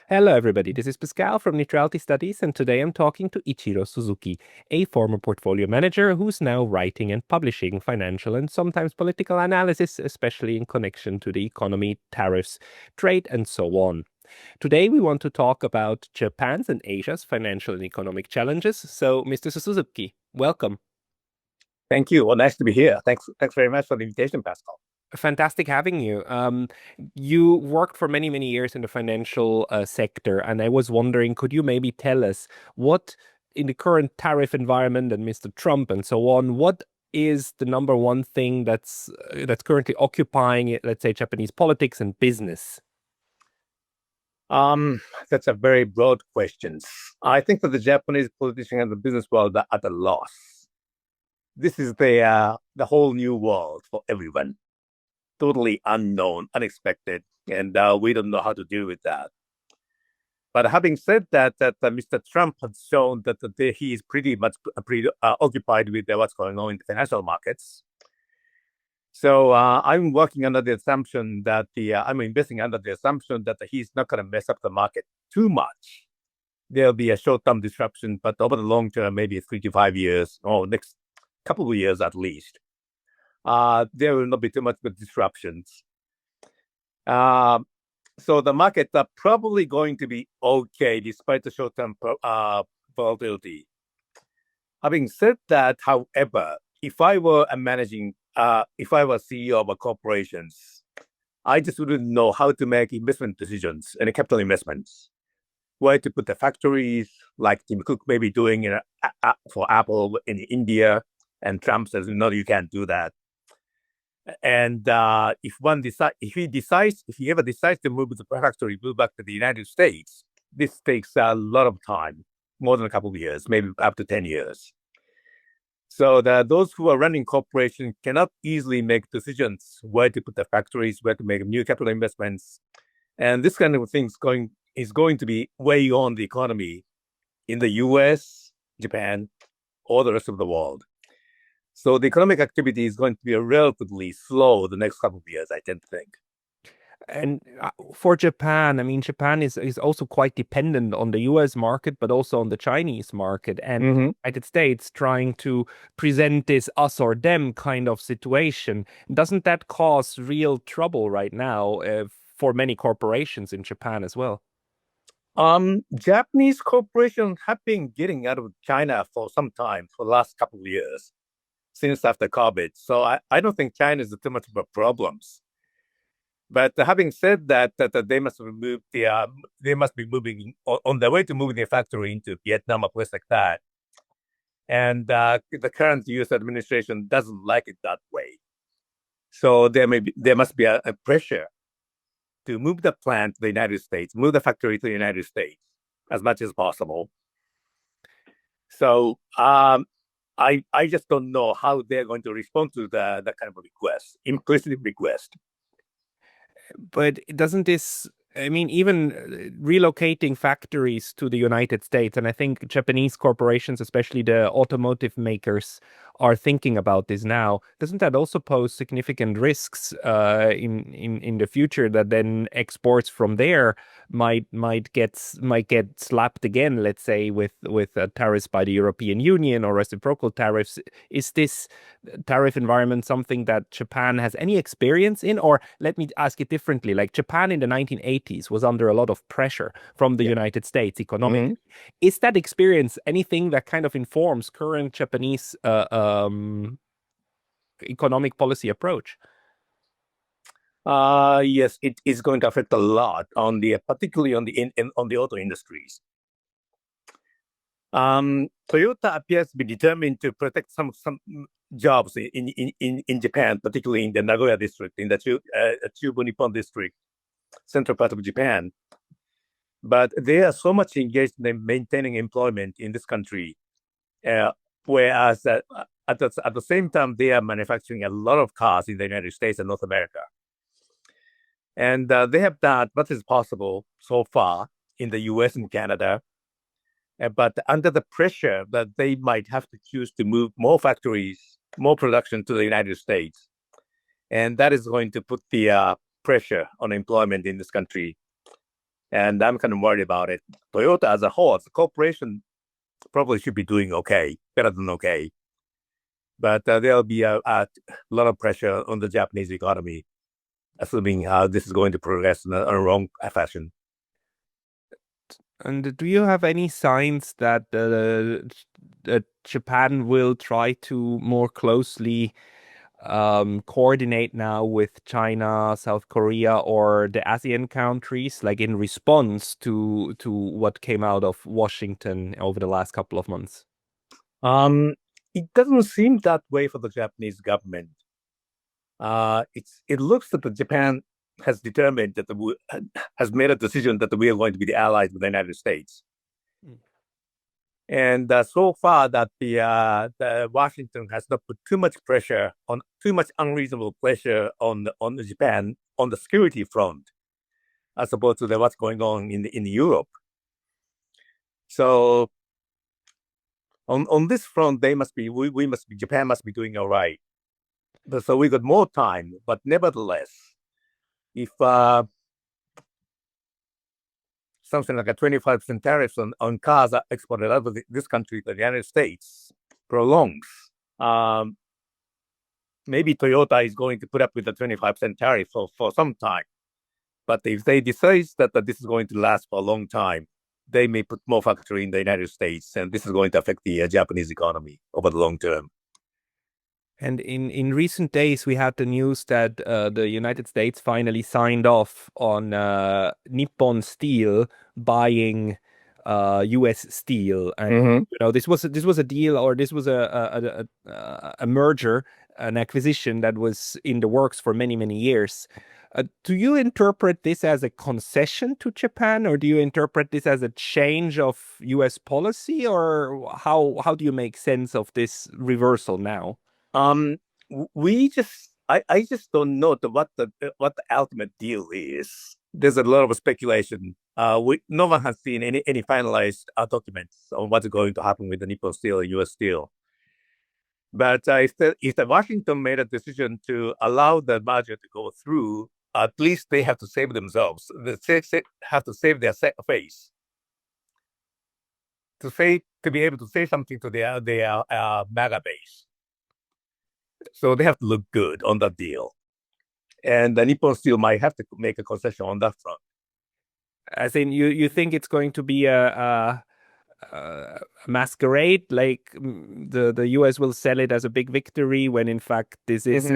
Hello, everybody. This is Pascal from Neutrality Studies, and today I'm talking to Ichiro Suzuki, a former portfolio manager who's now writing and publishing financial and sometimes political analysis, especially in connection to the economy, tariffs, trade, and so on. Today, we want to talk about Japan's and Asia's financial and economic challenges. So, Mr. Suzuki, welcome. Thank you. Well, nice to be here. Thanks very much for the invitation, Pascal. Fantastic having you. You worked for many, many years in the financial sector, and I was wondering, could you maybe tell us what, in the current tariff environment and Mr. Trump and so on, what is the number one thing that's currently occupying, let's say, Japanese politics and business? Um, that's a very broad question. I think that the Japanese politicians and the business world are at a loss. This is the whole new world for everyone. Totally unknown, unexpected, and we don't know how to deal with that. But having said that, Mr. Trump has shown that he is pretty much occupied with what's going on in the financial markets. So I'm working under the assumption that I'm investing under the assumption that he's not going to mess up the market too much. There'll be a short-term disruption, but over the long term, maybe 3 to 5 years, or next couple of years at least, there will not be too much of disruptions. Uh, so the markets are probably going to be okay despite the short-term volatility. Having said that, however, if I was CEO of a corporations, I just wouldn't know how to make investment decisions and capital investments. Where to put the factories, like Tim Cook may be doing for Apple in India, and Trump says, no, you can't do that. And if he ever decides to move the factory, move back to the United States, this takes a lot of time, more than a couple of years, maybe up to 10 years. So those who are running corporations cannot easily make decisions where to put the factories, where to make new capital investments, and this kind of things is going to be way on the economy in the U.S., Japan, or the rest of the world. So the economic activity is going to be relatively slow the next couple of years, I tend to think. And for Japan, I mean, Japan is also quite dependent on the US market, but also on the Chinese market. And Mm-hmm. United States trying to present this us or them kind of situation. Doesn't that cause real trouble right now for many corporations in Japan as well? Japanese corporations have been getting out of China for some time, for the last couple of years, since after COVID. So I don't think China is too much of a problem. But having said that, they must be moving on their way to moving their factory into Vietnam or place like that. And the current U.S. administration doesn't like it that way. So there must be a pressure to move the plant to the United States, move the factory to the United States as much as possible. So I just don't know how they're going to respond to that kind of request, implicit request. But doesn't this, I mean, even relocating factories to the United States, and I think Japanese corporations, especially the automotive makers, are thinking about this now. Doesn't that also pose significant risks in the future that then exports from there might get slapped again, let's say with tariffs by the European Union or reciprocal tariffs? Is this tariff environment something that Japan has any experience in? Or let me ask it differently. Like Japan in the 1980s was under a lot of pressure from the Yeah. United States Mm-hmm. economically. Is that experience anything that kind of informs current Japanese economic policy approach? Yes, it is going to affect a lot on particularly on on the auto industries. Toyota appears to be determined to protect some jobs in Japan, particularly in the Nagoya district, in the Chubu Nippon district, central part of Japan. But they are so much engaged in maintaining employment in this country, uh, whereas at the same time they are manufacturing a lot of cars in the United States and North America, and they have done what is possible so far in the U.S. and Canada. But under the pressure that they might have to choose to move more factories, more production to the United States, and that is going to put the pressure on employment in this country. And I'm kind of worried about it. Toyota as a whole, as a corporation, probably should be doing okay, better than okay. But there'll be a lot of pressure on the Japanese economy, assuming this is going to progress in a wrong fashion. And do you have any signs that Japan will try to more closely coordinate now with China, South Korea, or the ASEAN countries, like in response to what came out of Washington over the last couple of months? Um, it doesn't seem that way for the Japanese government. It looks that the Japan has determined that has made a decision that we are going to be the allies of the United States. Mm. And so far, that the Washington has not put too much unreasonable pressure on the Japan on the security front, as opposed to what's going on in Europe. So on this front, we must be Japan must be doing all right. But so we got more time, but nevertheless, if something like a 25% tariffs on cars are exported out of this country to the United States prolongs, um, maybe Toyota is going to put up with the 25% tariff for some time. But if they decide that this is going to last for a long time, they may put more factory in the United States, and this is going to affect the Japanese economy over the long term. And in recent days, we had the news that the United States finally signed off on Nippon Steel buying U.S. steel, and Mm-hmm. this was a deal, or this was a merger, an acquisition that was in the works for many years. Do you interpret this as a concession to Japan, or do you interpret this as a change of U.S. policy, or how do you make sense of this reversal now? Um, I just don't know what the ultimate deal is. There's a lot of speculation. No one has seen any finalized documents on what's going to happen with the Nippon Steel and U.S. Steel. But if the Washington made a decision to allow the merger to go through, at least they have to save themselves. They have to save their face to be able to say something to their MAGA base. So they have to look good on that deal. And the Nippon Steel might have to make a concession on that front. As in, you think it's going to be a masquerade, like the US will sell it as a big victory when in fact this is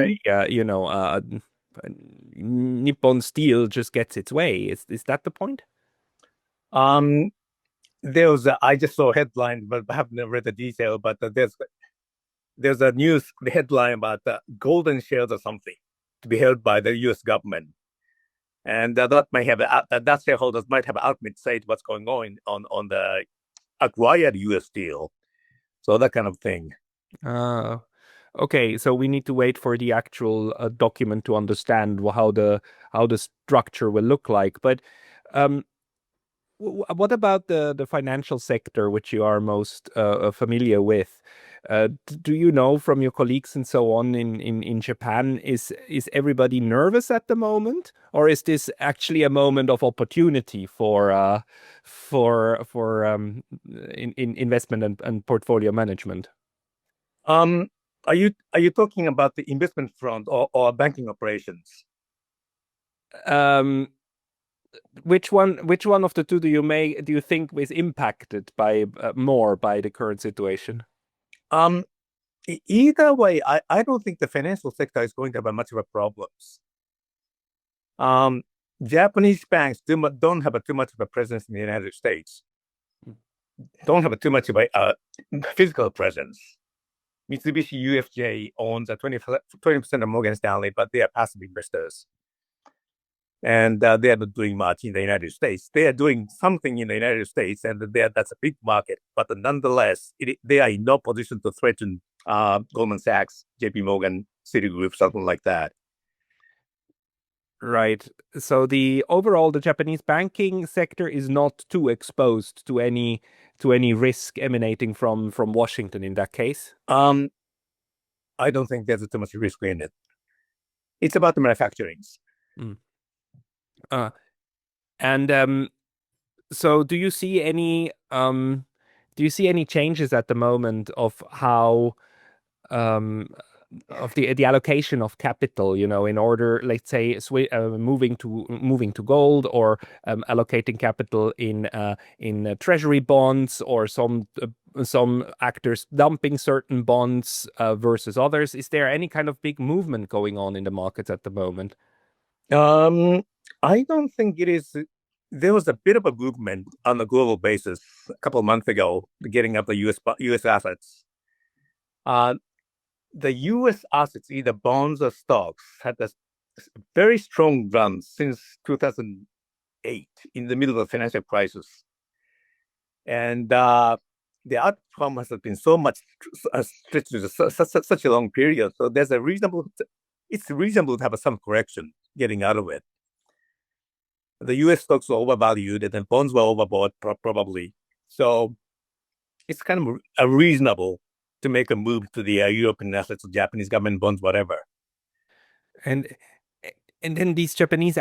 Mm-hmm. Nippon Steel just gets its way. Is that the point? Um, I just saw a headline, but I haven't read the detail. But there's a news the headline about golden shares or something to be held by the U.S. government, and that shareholders might have ultimate say to what's going on the acquired U.S. deal. So that kind of thing. Uh, okay, so we need to wait for the actual document to understand how the structure will look like. But um, what about the financial sector, which you are most familiar with? Do you know from your colleagues and so on in Japan, is everybody nervous at the moment, or is this actually a moment of opportunity for in investment and portfolio management? Um, are you talking about the investment front or banking operations? Um, which one of the two do you think is impacted by more by the current situation? Um, Either way, I don't think the financial sector is going to have much of a problems. Um, Japanese banks don't have too much of a presence in the United States. Don't have too much of a physical presence. Mitsubishi UFJ owns a 20% of Morgan Stanley, but they are passive investors. And they are not doing much in the United States. They are doing something in the United States, and that's a big market. But nonetheless, they are in no position to threaten Goldman Sachs, JP Morgan, Citigroup, something like that. Right. So the Japanese banking sector is not too exposed to any risk emanating from Washington in that case. Um, I don't think there's too much risk in it. It's about the manufacturing. Mm. Uh, and So do you see any changes at the moment of how um, of the allocation of capital, in order, let's say, moving to gold, or allocating capital in treasury bonds, or some actors dumping certain bonds versus others. Is there any kind of big movement going on in the markets at the moment? Um, I don't think it is. There was a bit of a movement on a global basis a couple of months ago, getting up the US assets. Uh, the US assets, either bonds or stocks, had a very strong run since 2008, in the middle of the financial crisis. And the outcome has been so much stretched to such a long period. So it's reasonable to have some correction getting out of it. The US stocks were overvalued and then bonds were overbought, probably. So it's kind of reasonable to make a move to the European assets, Japanese government bonds, whatever. And and then these Japanese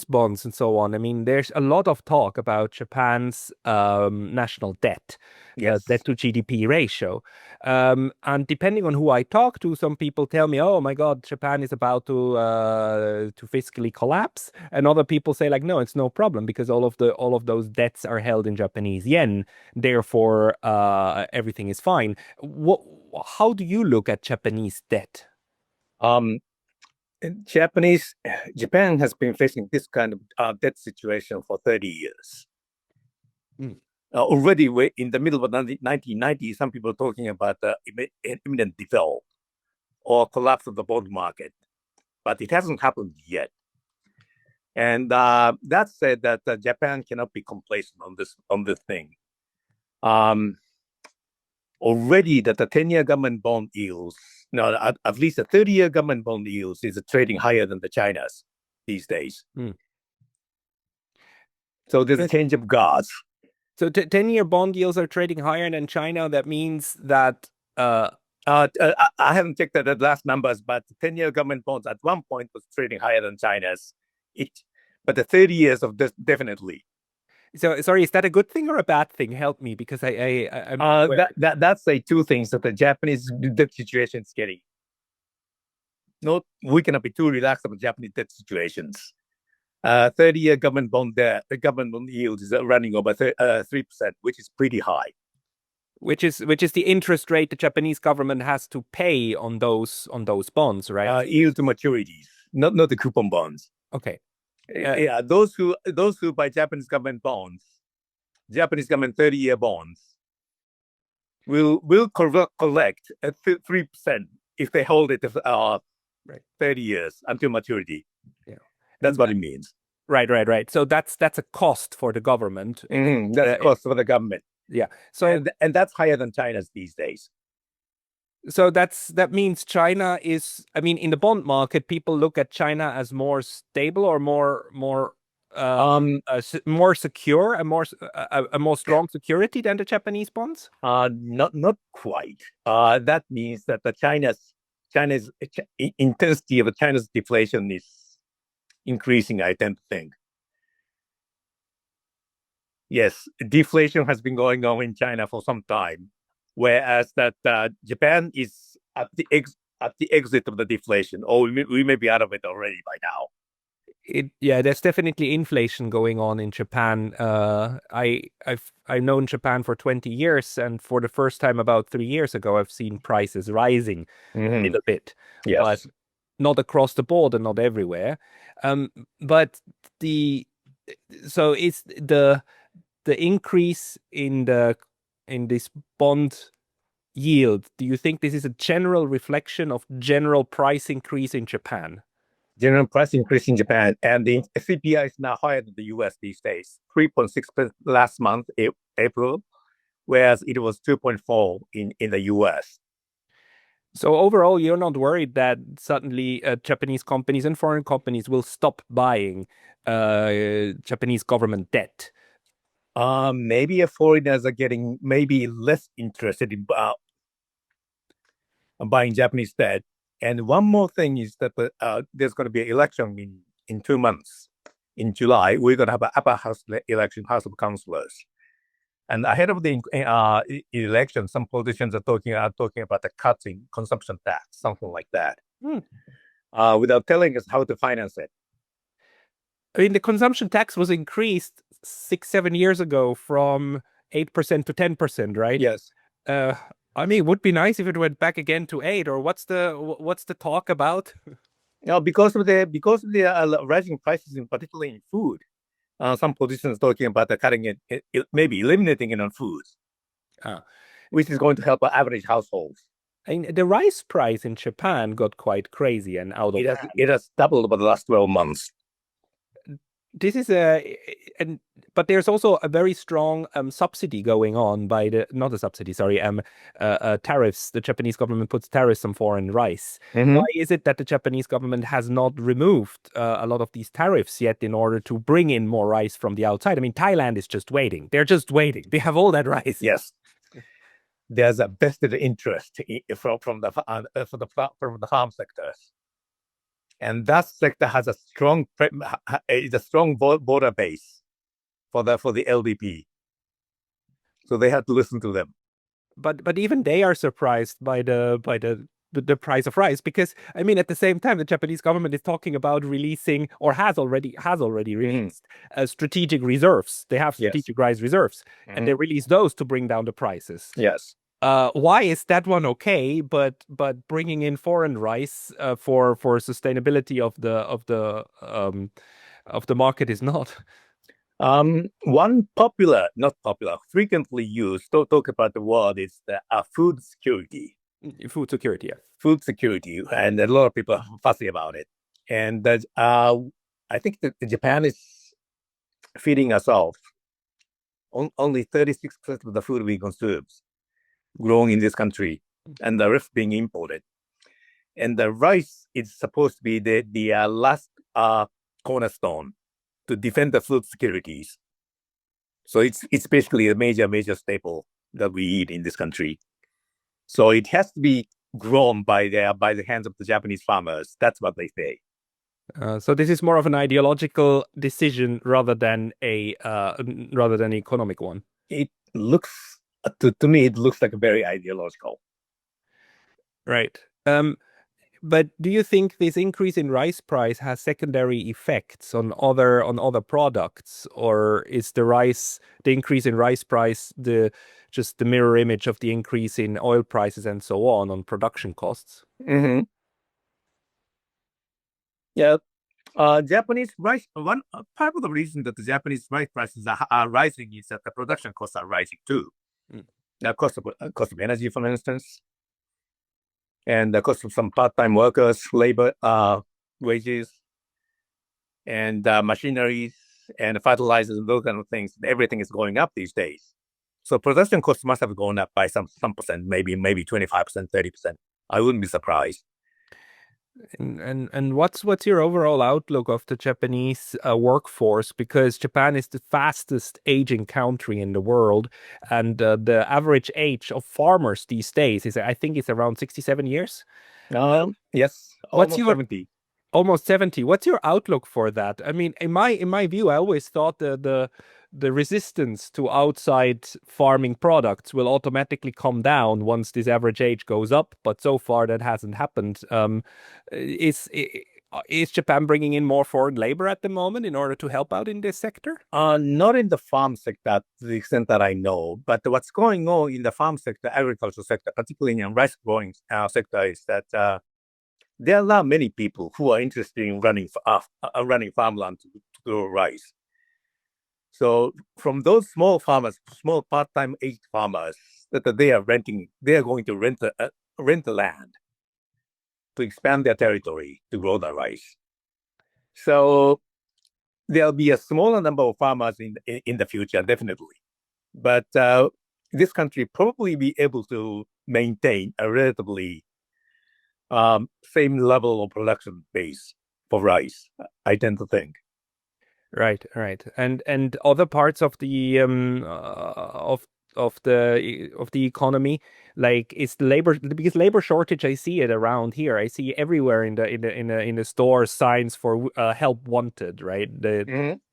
bonds and so on. I mean, there's a lot of talk about Japan's national debt, Yes. debt to GDP ratio. And depending on who I talk to, some people tell me, "Oh my God, Japan is about to fiscally collapse," and other people say like, "No, it's no problem because all of those debts are held in Japanese yen, therefore everything is fine." What? How do you look at Japanese debt? Um, Japanese Japan has been facing this kind of debt situation for 30 years. Mm. Already in the middle of the 1990s, some people are talking about imminent default or collapse of the bond market, but it hasn't happened yet. And that said, that Japan cannot be complacent on this thing. Um, Already that the 10-year government bond yields, no, at least the 30-year government bond yields is trading higher than the China's these days. Mm. So there's a change of guards. So 10-year bond yields are trading higher than China. That means that I haven't checked the last numbers, but 10-year government bonds at one point was trading higher than China's. It, but the 30 years of this definitely. so sorry, is that a good thing or a bad thing? Help me because I'm not aware. That's the two things that the Japanese debt situation is getting. Not we cannot be too relaxed about Japanese debt situations. 30-year government bond there, the government bond yield is running over 3%, which is pretty high. Which is the interest rate the Japanese government has to pay on those bonds, right? Yield to maturities, not the coupon bonds. Okay. Yeah, those who buy Japanese government bonds, Japanese government 30-year bonds, will collect at 3% if they hold it Right. 30 years until maturity. Yeah. That's And what it means. right. So that's a cost for the government. That's cost for the government. Yeah. So And that's higher than China's these days. that means China is, I mean, in the bond market, people look at China as more stable or Um, more secure, a more strong security than the Japanese bonds. not quite. That means that the China's intensity of China's deflation is increasing, I tend to think. Yes, deflation has been going on in China for some time, whereas that Japan is at the exit of the deflation, or we may be out of it already by now. Yeah, there's definitely inflation going on in Japan. I've known Japan for 20 years, and for the first time about 3 years ago, I've seen prices rising a Mm-hmm. little bit, but Yes. not across the board and not everywhere. But the so it's the increase in this bond yield. Do you think this is a general reflection of general price increase in Japan? General price increase in Japan, and the CPI is now higher than the US these days, 3.6% last month, April, whereas it was 2.4 in the US. So overall, you're not worried that suddenly Japanese companies and foreign companies will stop buying Japanese government debt. Maybe foreigners are getting maybe less interested in buying Japanese debt. And one more thing is that there's going to be an election in 2 months in July, we're going to have an upper house election, House of Councilors. And ahead of the election, some politicians are talking about the cuts in consumption tax, something like that, without telling us how to finance it. I mean, the consumption tax was increased 6-7 years ago from 8% to 10%, right? Yes. I mean, it would be nice if it went back again to 8, or what's the talk about? Because of the rising prices, in particularly in food, some politicians talking about cutting it, maybe eliminating it on foods, which is going to help average households. And the rice price in Japan got quite crazy and out of hand. It has doubled over the last 12 months. This is but there's also a very strong subsidy going on by not a subsidy, sorry, tariffs. The Japanese government puts tariffs on foreign rice. Why is it that the Japanese government has not removed a lot of these tariffs yet in order to bring in more rice from the outside? I mean, Thailand is just waiting. They're just waiting. They have all that rice. Yes. There's a vested interest from the farm sectors. And that sector has a strong border base for the LDP, so they have to listen to them. But even they are surprised by the price of rice, because I mean, at the same time, the Japanese government is talking about releasing, or has already released strategic reserves. They have strategic rice reserves, and they release those to bring down the prices. Yes. Why is that one okay, but bringing in foreign rice for sustainability of the market is not? One frequently used to talk about the word is the food security. Food security, yeah. Food security, and a lot of people are fussy about it. And I think that Japan is feeding ourselves only 36% of the food we consume grown in this country, and the rest being imported. And the rice is supposed to be the last cornerstone to defend the food securities. So it's basically a major staple that we eat in this country. So it has to be grown by the hands of the Japanese farmers. That's what they say. So this is more of an ideological decision rather than an economic one. It looks to me, it looks like a very ideological. Right. But do you think this increase in rice price has secondary effects on other products, or is the increase in rice price just the mirror image of the increase in oil prices and so on production costs? Yeah. Japanese rice. One part of the reason that the Japanese rice prices are rising is that the production costs are rising too. The cost of energy, for instance, and the cost of some part-time workers, labor, wages, and machineries and fertilizers and those kind of things. Everything is going up these days. So production costs must have gone up by some percent, maybe 25%, 30%. I wouldn't be surprised. And what's your overall outlook of the Japanese workforce? Because Japan is the fastest aging country in the world, and the average age of farmers these days is, I think, it's around 67 years. Yes, almost 70. Almost 70. What's your outlook for that? I mean, in my view, I always thought the resistance to outside farming products will automatically come down once this average age goes up, but so far that hasn't happened. Is Japan bringing in more foreign labor at the moment in order to help out in this sector? Not in the farm sector to the extent that I know, but what's going on in the farm sector, agricultural sector, particularly in rice growing sector, is that there are not many people who are interested in running farmland to grow rice. So from those small farmers, small part-time aged farmers, that they are going to rent the land to expand their territory to grow the rice. So there'll be a smaller number of farmers in the future, definitely. But this country probably be able to maintain a relatively same level of production base for rice, I tend to think. Right. And other parts of the economy? Like, is the labor because labor shortage? I see it around here. I see everywhere in the store signs for help wanted. Right,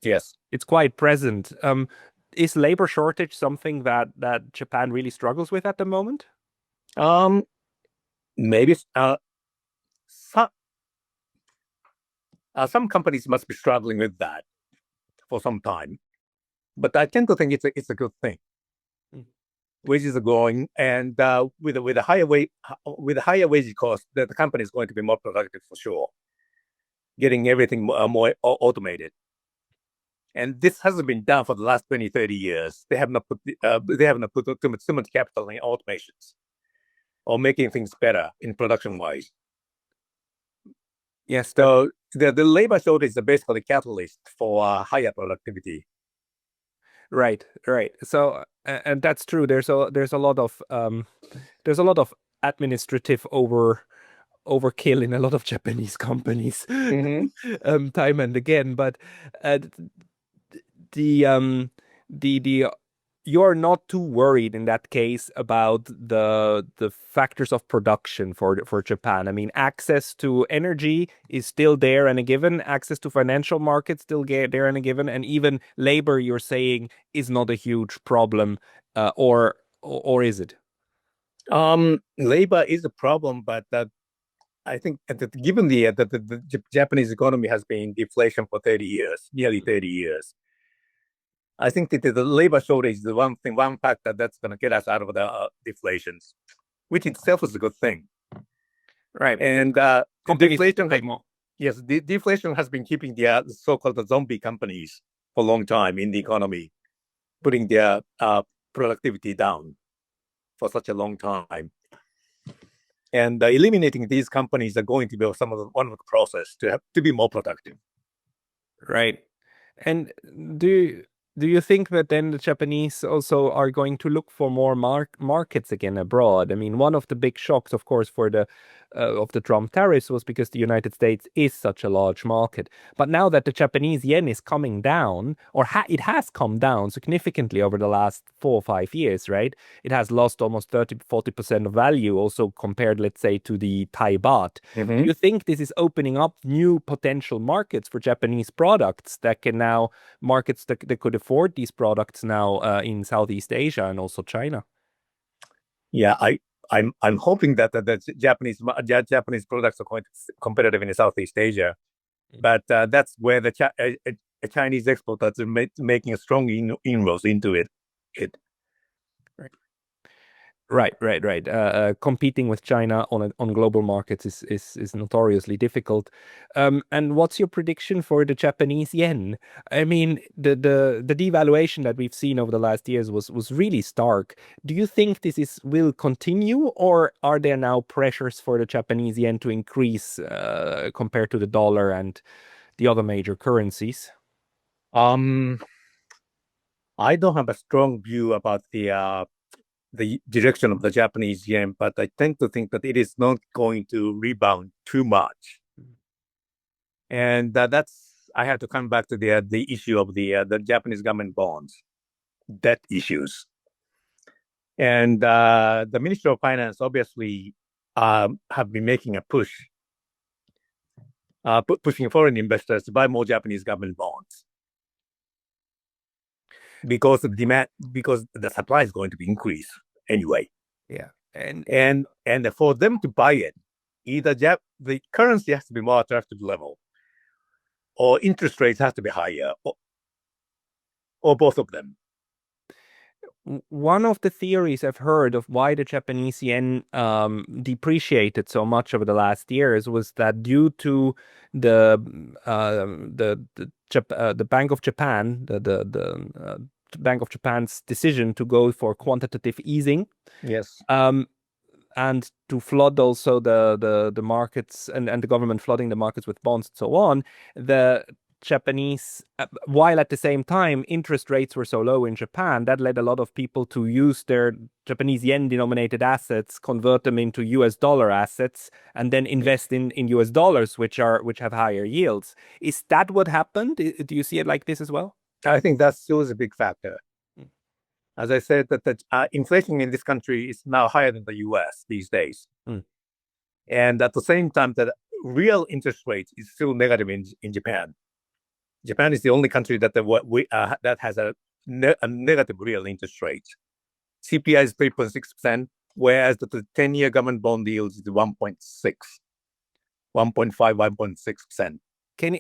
Yes. it's quite present. Is labor shortage something that Japan really struggles with at the moment? Um, Maybe some some companies must be struggling with that for some time, but I tend to think it's a good thing. Mm. Wages are growing, and with a higher wage cost, the company is going to be more productive for sure, getting everything more automated. And this hasn't been done for the last 20, 30 years. They have not put too much capital in automations or making things better in production wise. Yes, that So the labor shortage is basically catalyst for higher productivity. right, right. So and that's true. There's a lot of administrative overkill in a lot of Japanese companies, Hmm. time and again. But uh, the the you're not too worried in that case about the factors of production for Japan. I mean, access to energy is still there and a given. Access to financial markets still there and a given, and even labor, you're saying, is not a huge problem, or is it? Labor is a problem, but I think that given the Japanese economy has been in deflation for 30 years, nearly 30 years, I think that the labor shortage is the one factor that's going to get us out of the deflations, which itself is a good thing. Right. And Companies deflation pay has, more. yes, the deflation has been keeping the so-called zombie companies for a long time in the economy, putting their productivity down for such a long time. And eliminating these companies are going to be one of the process to be more productive. Right. And do do you think that then the Japanese also are going to look for more markets again abroad? I mean, one of the big shocks, of course, for the of the Trump tariffs was because the United States is such a large market. But now that the Japanese yen is coming down, or it has come down significantly over the last 4 or 5 years, right? It has lost almost 30-40% of value, also compared, let's say, to the Thai baht. Do Mm-hmm. you think this is opening up new potential markets for Japanese products that can now markets that could afford these products now in Southeast Asia and also China? Yeah, I'm hoping that the Japanese products are going to be competitive in Southeast Asia, but that's where the Chinese exporters are making a strong inroads into it. It Right, right, right. Competing with China on global markets is notoriously difficult. And what's your prediction for the Japanese yen? I mean, the devaluation that we've seen over the last years was really stark. Do you think this is will continue, or are there now pressures for the Japanese yen to increase compared to the dollar and the other major currencies? um I don't have a strong view about the direction of the Japanese yen, but I tend to think that it is not going to rebound too much. And that's I have to come back to the issue of the Japanese government bonds, debt issues. And the Ministry of Finance obviously have been making a pushing foreign investors to buy more Japanese government bonds because of demand, because the supply is going to be increased anyway. Yeah. And And for them to buy it, either the currency has to be more attractive level, or interest rates have to be higher, or both of them. one of the theories I've heard of why the Japanese yen depreciated so much over the last years was that due to the the Bank of Japan, the Bank of Japan's decision to go for quantitative easing, Yes. um, and to flood also the markets, and the government flooding the markets with bonds and so on, the Japanese, while at the same time interest rates were so low in Japan, that led a lot of people to use their Japanese yen denominated assets, convert them into US dollar assets, and then invest in US dollars, which have higher yields. Is that what happened? Do you see it like this as well? I think that still is a big factor. As I said, that the inflation in this country is now higher than the US these days. Mm. And at the same time, that real interest rate is still negative in Japan. Japan is the only country that that has a negative real interest rate. CPI is 3.6%, whereas the 10-year government bond yield is 1.6, 1.5, 1.6%. Can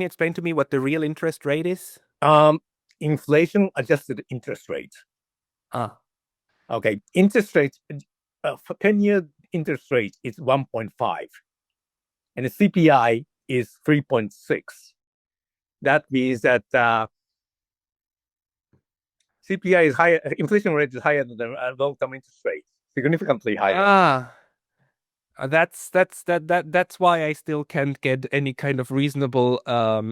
you explain to me what the real interest rate is? Inflation adjusted interest rate. Ah. Okay, interest rate for 10-year interest rate is 1.5, and the CPI is 3.6. That means that CPI is higher, inflation rate is higher than the long-term interest rate, significantly higher. Ah. That's why I still can't get any kind of reasonable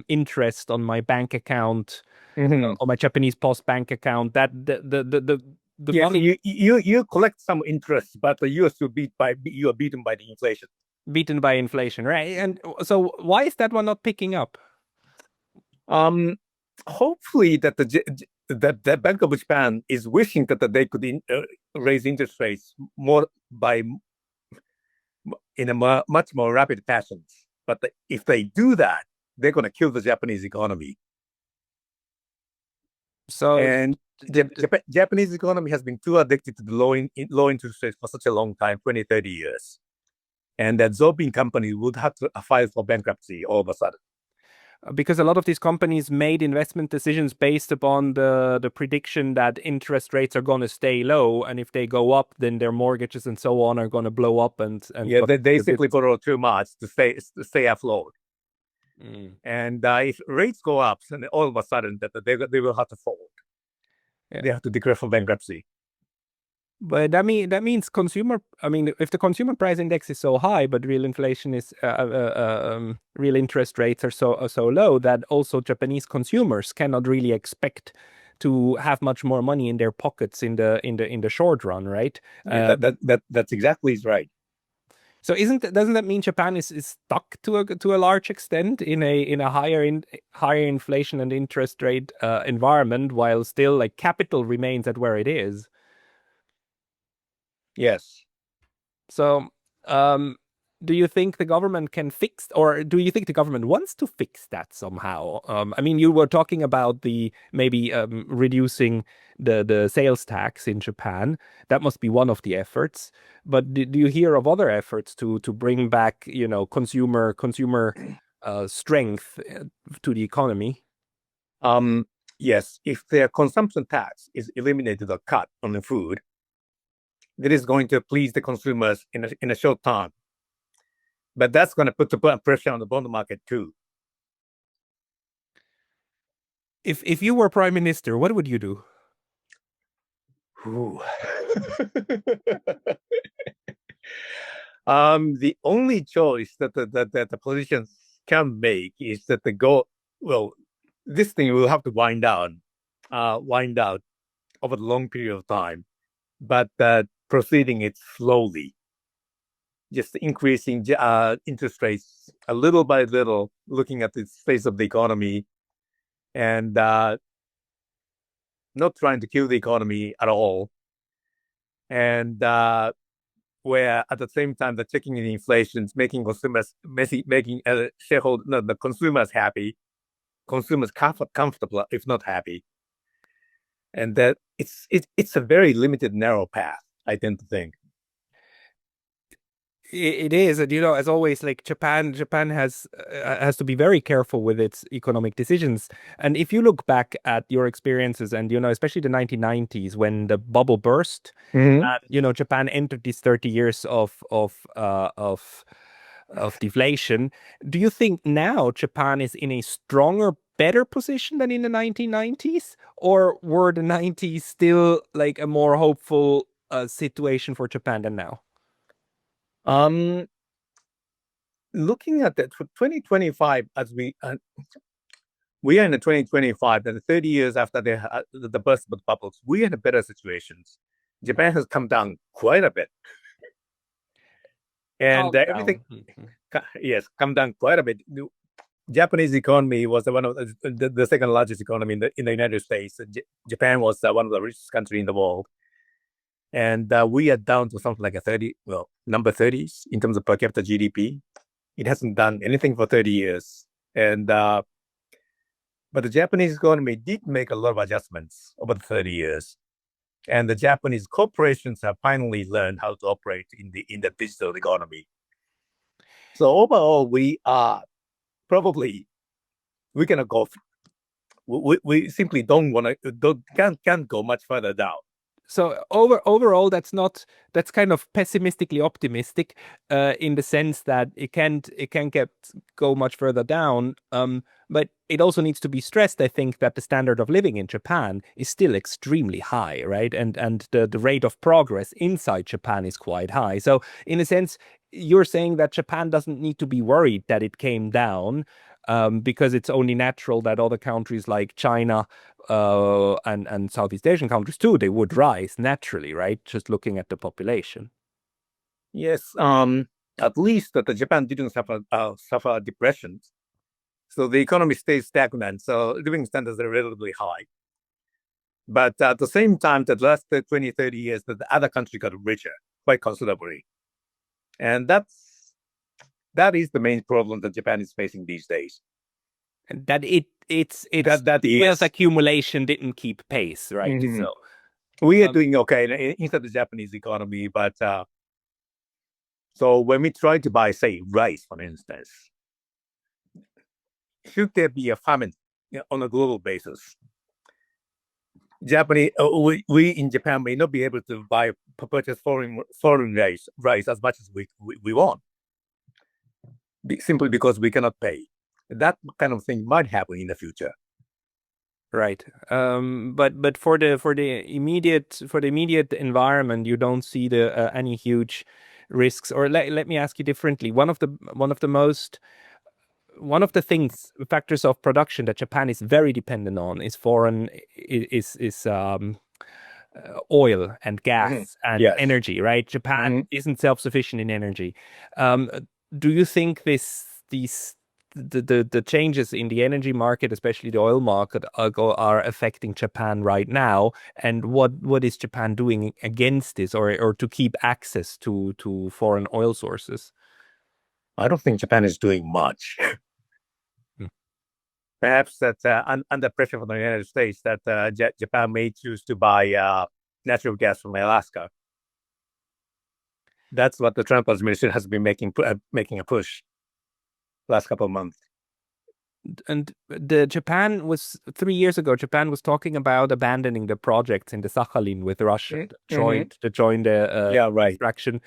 interest on my bank account, Mm-hmm. on my Japanese Post bank account. That the Yes, money you collect some interest, but you are still you are beaten by the inflation. beaten by inflation, right? And so why is that one not picking up? Um, Hopefully that the Bank of Japan is wishing that they could raise interest rates more by in a much more rapid fashion. But if they do that, they're going to kill the Japanese economy. So And the Japanese economy has been too addicted to the low interest rates for such a long time, 20, 30 years. And that absorbing companies would have to file for bankruptcy all of a sudden. because a lot of these companies made investment decisions based upon the prediction that interest rates are going to stay low, and if they go up, then their mortgages and so on are going to blow up and Yeah, they basically borrow too much to stay afloat. Mm. And if rates go up, then all of a sudden that they will have to fold. Yeah. They have to declare for bankruptcy. But that means consumer. I mean, if the consumer price index is so high, but real inflation is real interest rates are so low that also Japanese consumers cannot really expect to have much more money in their pockets in the short run, right? Yeah, that's exactly right. So doesn't that mean Japan is stuck to a large extent in a higher inflation and interest rate environment while still like capital remains at where it is? Yes. So, um, do you think the government can fix, or do you think the government wants to fix that somehow? I mean, you were talking about the maybe reducing the sales tax in Japan. That must be one of the efforts. But do you hear of other efforts to bring back, consumer strength to the economy? Um, yes, if their consumption tax is eliminated or cut on the food, that is going to please the consumers in a short time. But that's going to put the pressure on the bond market too. If you were prime minister, what would you do? The only choice that the politicians can make is that they go, well, this thing will have to wind out over the long period of time, but proceeding it slowly, just increasing interest rates a little by little, looking at the face of the economy and not trying to kill the economy at all. And where at the same time the checking in inflation is making consumers making shareholder no, the consumers happy, consumers comfortable if not happy, and that it's a very limited narrow path. I tend to think. It is, and as always, like Japan has to be very careful with its economic decisions. And if you look back at your experiences, and especially the 1990s when the bubble burst, Mm-hmm. Japan entered these 30 years of deflation. Do you think now Japan is in a stronger, better position than in the 1990s, or were the 90s still like a more hopeful situation for Japan than now? Um, Looking at that for 2025, as we are in the 2025, and 30 years after the burst of the bubbles, we are in a better situations. Japan has come down quite a bit, and Calm everything down. yes, come down quite a bit. Japanese economy was one of the second largest economy in the United States. Japan was one of the richest country in the world, and we are down to something like a 30, well, number 30s in terms of per capita GDP. It hasn't done anything for 30 years, and but the Japanese economy did make a lot of adjustments over the 30 years, and the Japanese corporations have finally learned how to operate in the digital economy. So overall, we are probably we cannot go. We simply don't want to can't go much further down. So overall, that's kind of pessimistically optimistic, in the sense that it can't go much further down. But it also needs to be stressed, I think, that the standard of living in Japan is still extremely high, right? And the rate of progress inside Japan is quite high. So in a sense, you're saying that Japan doesn't need to be worried that it came down, because it's only natural that other countries like China, and Southeast Asian countries too, they would rise naturally, right? Just looking at the population. Yes, at least that the Japan didn't suffer depression, so the economy stays stagnant. So living standards are relatively high. But at the same time, the last 20, 30 years, that the other country got richer quite considerably, and that is the main problem that Japan is facing these days. And that it's That wealth is. accumulation didn't keep pace, right? Mhm. So We are um, doing okay inside the Japanese economy, but so when we try to buy, say, rice, for instance, should there be a famine on a global basis? Japanese, we in Japan may not be able to purchase foreign rice as much as we want, simply because we cannot pay. That kind of thing might happen in the future. right. But for the immediate environment, you don't see the any huge risks. Or let me ask you differently. One of the factors of production that Japan is very dependent on is foreign is oil and Mhm. gas and Yes. energy, right? Japan Mhm. isn't self-sufficient in energy. Um, do you think the changes in the energy market, especially the oil market, are affecting Japan right now? And what is Japan doing against this, or to keep access to foreign oil sources? I don't think Japan is doing much. Hmm. Perhaps that under pressure from the United States, that Japan may choose to buy natural gas from Alaska. That's what the Trump administration has been making a push last couple of months. And the Japan was 3 years ago. Japan was talking about abandoning the projects in the Sakhalin with Russia, Mm-hmm. to join the Yeah, right. extraction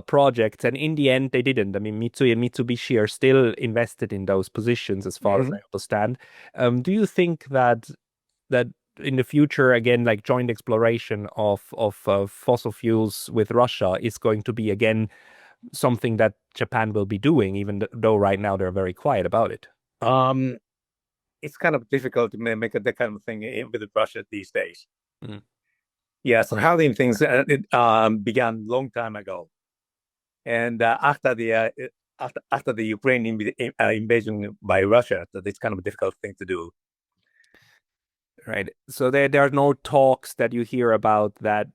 projects, and in the end they didn't. I mean, Mitsui and Mitsubishi are still invested in those positions, as far as Mm-hmm. I understand. Do you think that in the future, again, like joint exploration of fossil fuels with Russia is going to be again something that Japan will be doing, even though right now they're very quiet about it? Um, it's kind of difficult to make that kind of thing with Russia these days. Mm. Yeah, so handling things began long time ago, and after the Ukraine invasion by Russia, that it's kind of a difficult thing to do. Right. So there are no talks that you hear about that,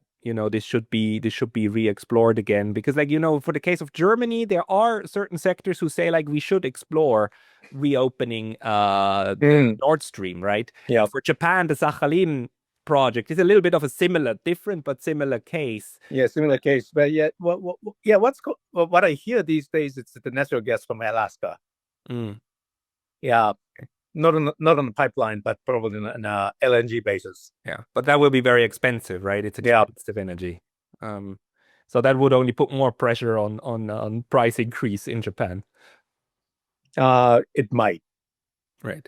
this should be re-explored again, because, like, for the case of Germany, there are certain sectors who say, like, we should explore reopening Mm. Nordstream, right? Yeah, For Japan, the Sakhalin project is a little bit of a different but similar case. yeah, similar case. But yeah, what I hear these days, it's the natural gas from Alaska. Mm. Yeah, not on the pipeline, but probably on a LNG basis. Yeah, but that will be very expensive, right? It's Yeah, expensive energy. Um, so that would only put more pressure on price increase in Japan. it might. Right.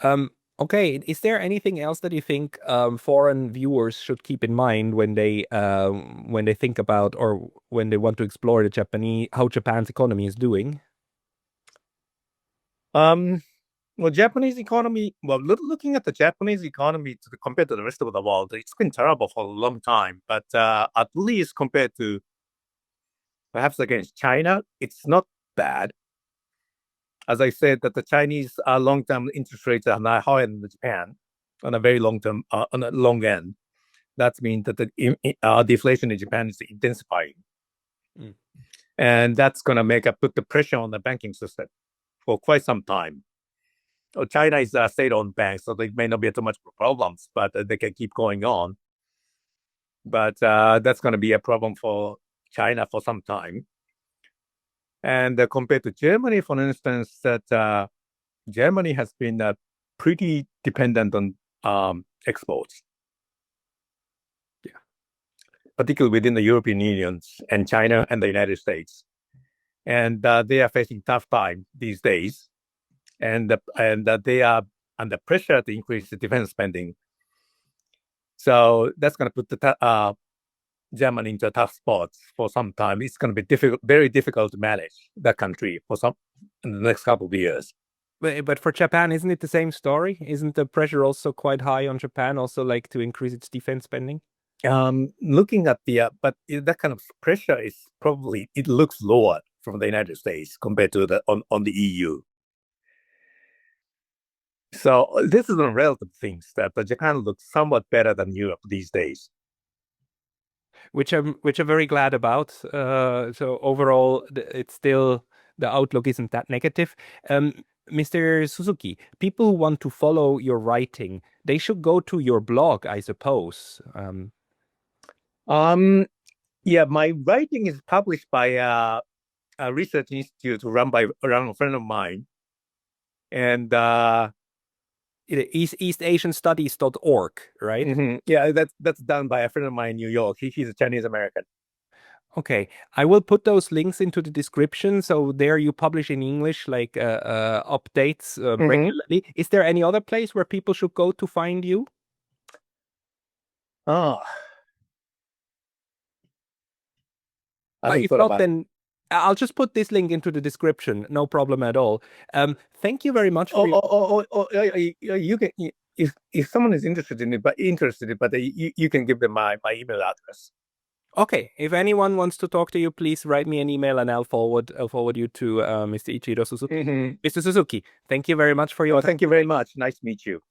Um, okay. Is there anything else that you think foreign viewers should keep in mind when they think about, or when they want to explore how Japan's economy is doing? Um, well, Japanese economy. Well, looking at the Japanese economy compared to the rest of the world, it's been terrible for a long time. But at least compared to perhaps against China, it's not bad. as I said, that the Chinese long-term interest rates are now higher than Japan on a very long-term, on a long end. That means that the deflation in Japan is intensifying. Mm. And that's going to put the pressure on the banking system for quite some time. China is a state-owned bank, so there may not be too much problems, but they can keep going on. But that's going to be a problem for China for some time. And compared to Germany, for instance, that Germany has been pretty dependent on exports. Yeah, particularly within the European Union and China and the United States. And they are facing tough time these days. And they are under pressure to increase the defense spending. So that's going to put the Germany into a tough spot for some time. It's going to be very difficult to manage that country in the next couple of years. But for Japan, isn't it the same story? Isn't the pressure also quite high on Japan, also like to increase its defense spending? Looking at but that kind of pressure is probably, it looks lower from the United States compared to on the EU. So this is a relative things that Japan looks somewhat better than Europe these days, which I'm very glad about. So overall, it's still, the outlook isn't that negative. Mr. Suzuki, people who want to follow your writing, they should go to your blog, I suppose. Yeah, my writing is published by a research institute run by a friend of mine, and EastAsianStudies.org, right? Mm-hmm. Yeah, that's done by a friend of mine in New York. He's a Chinese American. Okay, I will put those links into the description. So there you publish in English, like updates regularly. Is there any other place where people should go to find you? Oh, if not, then I'll just put this link into the description. No problem at all. Thank you very much. You can, if someone is interested, but you can give them my email address. Okay, if anyone wants to talk to you, please write me an email and I'll forward you to Mr. Ichiro Suzuki. Mr. Suzuki, thank you very much for your time. Thank you very much. Nice to meet you.